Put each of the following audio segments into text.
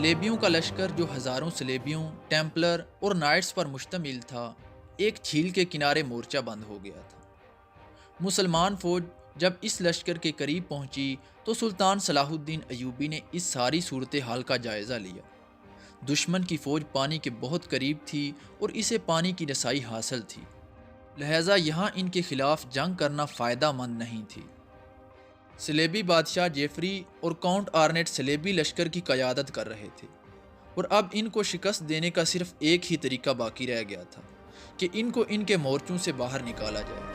سلیبیوں کا لشکر جو ہزاروں سلیبیوں، ٹیمپلر اور نائٹس پر مشتمل تھا، ایک جھیل کے کنارے مورچہ بند ہو گیا تھا۔ مسلمان فوج جب اس لشکر کے قریب پہنچی تو سلطان صلاح الدین ایوبی نے اس ساری صورتحال کا جائزہ لیا۔ دشمن کی فوج پانی کے بہت قریب تھی اور اسے پانی کی رسائی حاصل تھی، لہٰذا یہاں ان کے خلاف جنگ کرنا فائدہ مند نہیں تھی۔ سلیبی بادشاہ جیفری اور کاؤنٹ آرنیٹ سلیبی لشکر کی قیادت کر رہے تھے، اور اب ان کو شکست دینے کا صرف ایک ہی طریقہ باقی رہ گیا تھا کہ ان کو ان کے مورچوں سے باہر نکالا جائے۔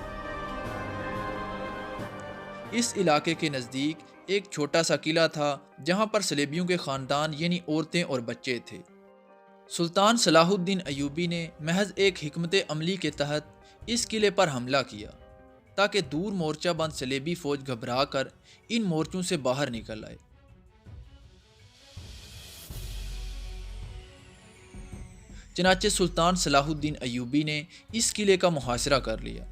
اس علاقے کے نزدیک ایک چھوٹا سا قلعہ تھا جہاں پر سلیبیوں کے خاندان یعنی عورتیں اور بچے تھے۔ سلطان صلاح الدین ایوبی نے محض ایک حکمت عملی کے تحت اس قلعے پر حملہ کیا تاکہ دور مورچہ بند سلیبی فوج گھبرا کر ان مورچوں سے باہر نکل آئے۔ چنانچہ سلطان صلاح الدین ایوبی نے اس قلعے کا محاصرہ کر لیا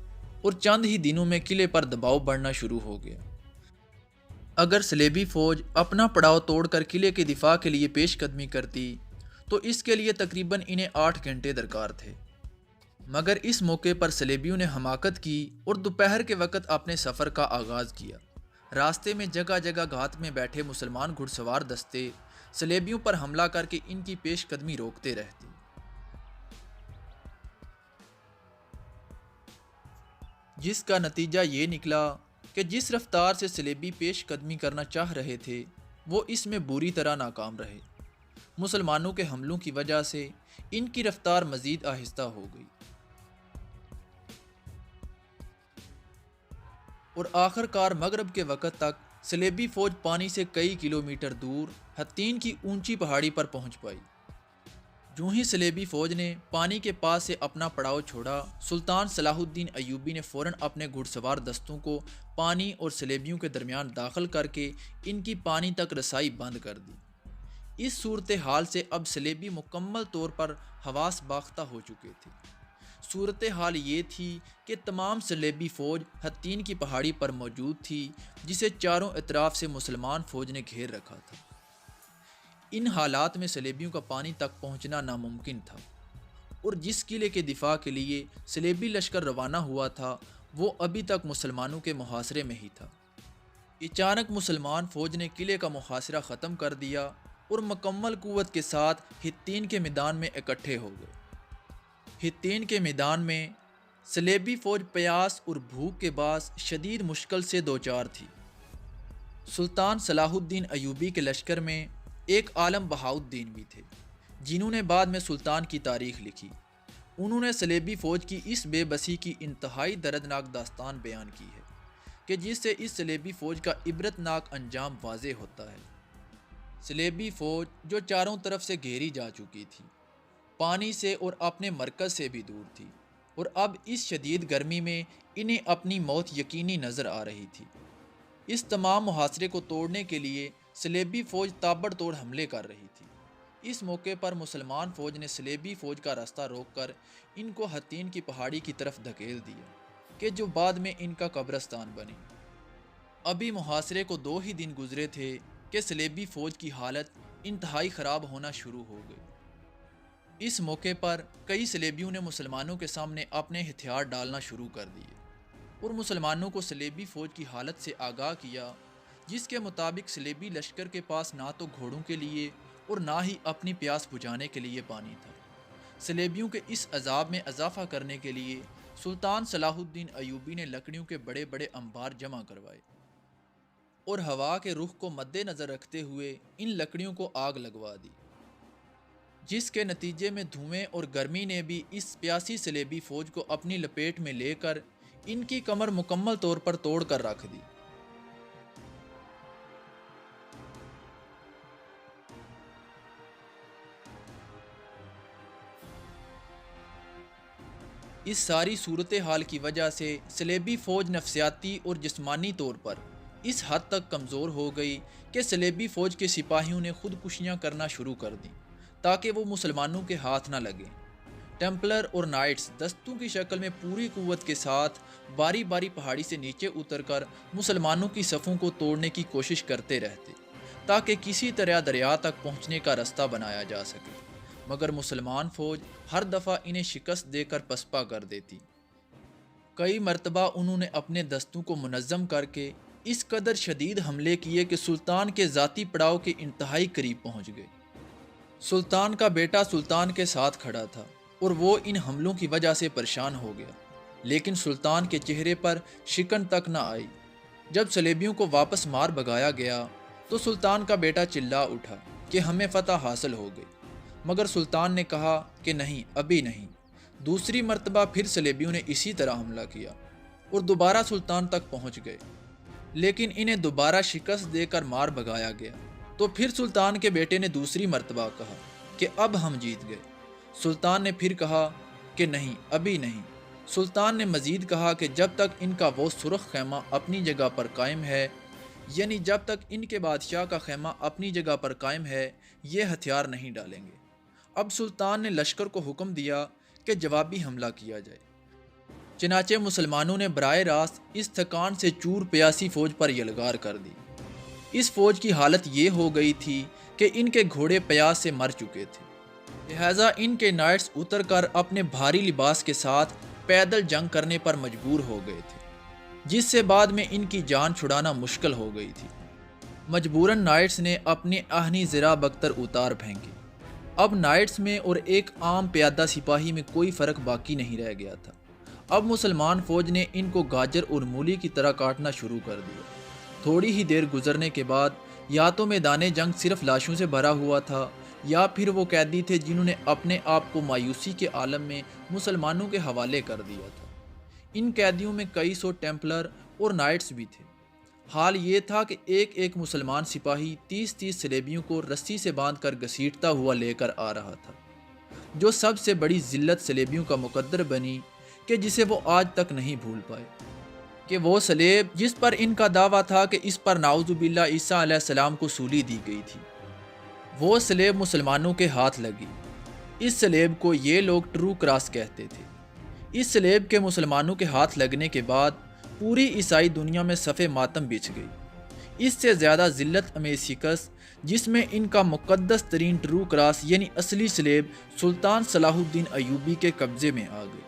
اور چند ہی دنوں میں قلعے پر دباؤ بڑھنا شروع ہو گیا۔ اگر سلیبی فوج اپنا پڑاؤ توڑ کر قلعے کے دفاع کے لیے پیش قدمی کرتی تو اس کے لیے تقریباً انہیں 8 گھنٹے درکار تھے، مگر اس موقع پر سلیبیوں نے حماقت کی اور دوپہر کے وقت اپنے سفر کا آغاز کیا۔ راستے میں جگہ جگہ گھات میں بیٹھے مسلمان گھڑ سوار دستے سلیبیوں پر حملہ کر کے ان کی پیش قدمی روکتے رہتے، جس کا نتیجہ یہ نکلا کہ جس رفتار سے سلیبی پیش قدمی کرنا چاہ رہے تھے وہ اس میں بری طرح ناکام رہے۔ مسلمانوں کے حملوں کی وجہ سے ان کی رفتار مزید آہستہ ہو گئی، اور آخر کار مغرب کے وقت تک سلیبی فوج پانی سے کئی کلومیٹر دور حطین کی اونچی پہاڑی پر پہنچ پائی۔ جو ہی سلیبی فوج نے پانی کے پاس سے اپنا پڑاؤ چھوڑا، سلطان صلاح الدین ایوبی نے فوراً اپنے گھڑ سوار دستوں کو پانی اور سلیبیوں کے درمیان داخل کر کے ان کی پانی تک رسائی بند کر دی۔ اس صورتحال سے اب سلیبی مکمل طور پر حواس باختہ ہو چکے تھے۔ صورتحال یہ تھی کہ تمام سلیبی فوج حطین کی پہاڑی پر موجود تھی جسے چاروں اطراف سے مسلمان فوج نے گھیر رکھا تھا۔ ان حالات میں سلیبیوں کا پانی تک پہنچنا ناممکن تھا، اور جس قلعے کے دفاع کے لیے سلیبی لشکر روانہ ہوا تھا وہ ابھی تک مسلمانوں کے محاصرے میں ہی تھا۔ اچانک مسلمان فوج نے قلعے کا محاصرہ ختم کر دیا اور مکمل قوت کے ساتھ حطین کے میدان میں اکٹھے ہو گئے۔ حطین کے میدان میں سلیبی فوج پیاس اور بھوک کے باعث شدید مشکل سے دوچار تھی۔ سلطان صلاح الدین ایوبی کے لشکر میں ایک عالم بہاؤالدین بھی تھے جنہوں نے بعد میں سلطان کی تاریخ لکھی۔ انہوں نے سلیبی فوج کی اس بے بسی کی انتہائی دردناک داستان بیان کی ہے کہ جس سے اس سلیبی فوج کا عبرتناک انجام واضح ہوتا ہے۔ سلیبی فوج جو چاروں طرف سے گھیری جا چکی تھی، پانی سے اور اپنے مرکز سے بھی دور تھی، اور اب اس شدید گرمی میں انہیں اپنی موت یقینی نظر آ رہی تھی۔ اس تمام محاصرے کو توڑنے کے لیے سلیبی فوج تابڑ توڑ حملے کر رہی تھی۔ اس موقع پر مسلمان فوج نے سلیبی فوج کا راستہ روک کر ان کو حطین کی پہاڑی کی طرف دھکیل دیا کہ جو بعد میں ان کا قبرستان بنی۔ ابھی محاصرے کو 2 ہی دن گزرے تھے کہ سلیبی فوج کی حالت انتہائی خراب ہونا شروع ہو گئی۔ اس موقع پر کئی سلیبیوں نے مسلمانوں کے سامنے اپنے ہتھیار ڈالنا شروع کر دیے اور مسلمانوں کو سلیبی فوج کی حالت سے آگاہ کیا، جس کے مطابق سلیبی لشکر کے پاس نہ تو گھوڑوں کے لیے اور نہ ہی اپنی پیاس بجھانے کے لیے پانی تھا۔ سلیبیوں کے اس عذاب میں اضافہ کرنے کے لیے سلطان صلاح الدین ایوبی نے لکڑیوں کے بڑے بڑے انبار جمع کروائے اور ہوا کے رخ کو مد نظر رکھتے ہوئے ان لکڑیوں کو آگ لگوا دی، جس کے نتیجے میں دھوئیں اور گرمی نے بھی اس پیاسی سلیبی فوج کو اپنی لپیٹ میں لے کر ان کی کمر مکمل طور پر توڑ کر رکھ دی۔ اس ساری صورتحال کی وجہ سے سلیبی فوج نفسیاتی اور جسمانی طور پر اس حد تک کمزور ہو گئی کہ سلیبی فوج کے سپاہیوں نے خودکشیاں کرنا شروع کر دیں تاکہ وہ مسلمانوں کے ہاتھ نہ لگیں۔ ٹیمپلر اور نائٹس دستوں کی شکل میں پوری قوت کے ساتھ باری باری پہاڑی سے نیچے اتر کر مسلمانوں کی صفوں کو توڑنے کی کوشش کرتے رہتے، تاکہ کسی طرح دریا تک پہنچنے کا راستہ بنایا جا سکے، مگر مسلمان فوج ہر دفعہ انہیں شکست دے کر پسپا کر دیتی۔ کئی مرتبہ انہوں نے اپنے دستوں کو منظم کر کے اس قدر شدید حملے کیے کہ سلطان کے ذاتی پڑاؤ کے انتہائی قریب پہنچ گئے۔ سلطان کا بیٹا سلطان کے ساتھ کھڑا تھا اور وہ ان حملوں کی وجہ سے پریشان ہو گیا، لیکن سلطان کے چہرے پر شکن تک نہ آئی۔ جب صلیبیوں کو واپس مار بھگایا گیا تو سلطان کا بیٹا چلا اٹھا کہ ہمیں فتح حاصل ہو گئی، مگر سلطان نے کہا کہ نہیں، ابھی نہیں۔ دوسری مرتبہ پھر صلیبیوں نے اسی طرح حملہ کیا اور دوبارہ سلطان تک پہنچ گئے، لیکن انہیں دوبارہ شکست دے کر مار بھگایا گیا۔ تو پھر سلطان کے بیٹے نے دوسری مرتبہ کہا کہ اب ہم جیت گئے۔ سلطان نے پھر کہا کہ نہیں، ابھی نہیں۔ سلطان نے مزید کہا کہ جب تک ان کا وہ سرخ خیمہ اپنی جگہ پر قائم ہے، یعنی جب تک ان کے بادشاہ کا خیمہ اپنی جگہ پر قائم ہے، یہ ہتھیار نہیں ڈالیں گے۔ اب سلطان نے لشکر کو حکم دیا کہ جوابی حملہ کیا جائے۔ چنانچہ مسلمانوں نے براہ راست اس تھکان سے چور پیاسی فوج پر یلغار کر دی۔ اس فوج کی حالت یہ ہو گئی تھی کہ ان کے گھوڑے پیاس سے مر چکے تھے، لہٰذا ان کے نائٹس اتر کر اپنے بھاری لباس کے ساتھ پیدل جنگ کرنے پر مجبور ہو گئے تھے، جس سے بعد میں ان کی جان چھڑانا مشکل ہو گئی تھی۔ مجبوراً نائٹس نے اپنے آہنی زرہ بختر اتار پھینکے۔ اب نائٹس میں اور ایک عام پیادہ سپاہی میں کوئی فرق باقی نہیں رہ گیا تھا۔ اب مسلمان فوج نے ان کو گاجر اور مولی کی طرح کاٹنا شروع کر دیا۔ تھوڑی ہی دیر گزرنے کے بعد یا تو میدان جنگ صرف لاشوں سے بھرا ہوا تھا، یا پھر وہ قیدی تھے جنہوں نے اپنے آپ کو مایوسی کے عالم میں مسلمانوں کے حوالے کر دیا تھا۔ ان قیدیوں میں کئی سو ٹیمپلر اور نائٹس بھی تھے۔ حال یہ تھا کہ ایک ایک مسلمان سپاہی 30 صلیبیوں کو رسی سے باندھ کر گھسیٹتا ہوا لے کر آ رہا تھا، جو سب سے بڑی ذلت صلیبیوں کا مقدر بنی کہ جسے وہ آج تک نہیں بھول پائے، کہ وہ صلیب جس پر ان کا دعویٰ تھا کہ اس پر نعوذ باللہ عیسیٰ علیہ السلام کو سولی دی گئی تھی، وہ صلیب مسلمانوں کے ہاتھ لگی۔ اس صلیب کو یہ لوگ ٹرو کراس کہتے تھے۔ اس صلیب کے مسلمانوں کے ہاتھ لگنے کے بعد پوری عیسائی دنیا میں صف ماتم بچھ گئی۔ اس سے زیادہ ذلت امیز شکست جس میں ان کا مقدس ترین ٹرو کراس یعنی اصلی صلیب سلطان صلاح الدین ایوبی کے قبضے میں آ گئی۔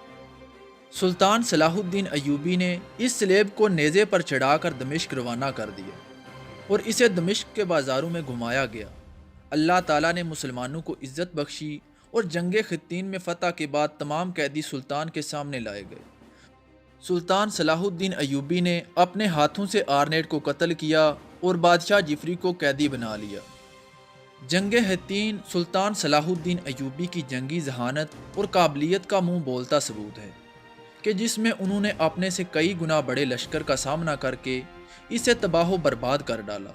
سلطان صلاح الدین ایوبی نے اس صلیب کو نیزے پر چڑھا کر دمشق روانہ کر دیا اور اسے دمشق کے بازاروں میں گھمایا گیا۔ اللہ تعالیٰ نے مسلمانوں کو عزت بخشی اور جنگ حطین میں فتح کے بعد تمام قیدی سلطان کے سامنے لائے گئے۔ سلطان صلاح الدین ایوبی نے اپنے ہاتھوں سے آرنیٹ کو قتل کیا اور بادشاہ جفری کو قیدی بنا لیا۔ جنگ حطین سلطان صلاح الدین ایوبی کی جنگی ذہانت اور قابلیت کا منہ بولتا ثبوت ہے کہ جس میں انہوں نے اپنے سے کئی گنا بڑے لشکر کا سامنا کر کے اسے تباہ و برباد کر ڈالا۔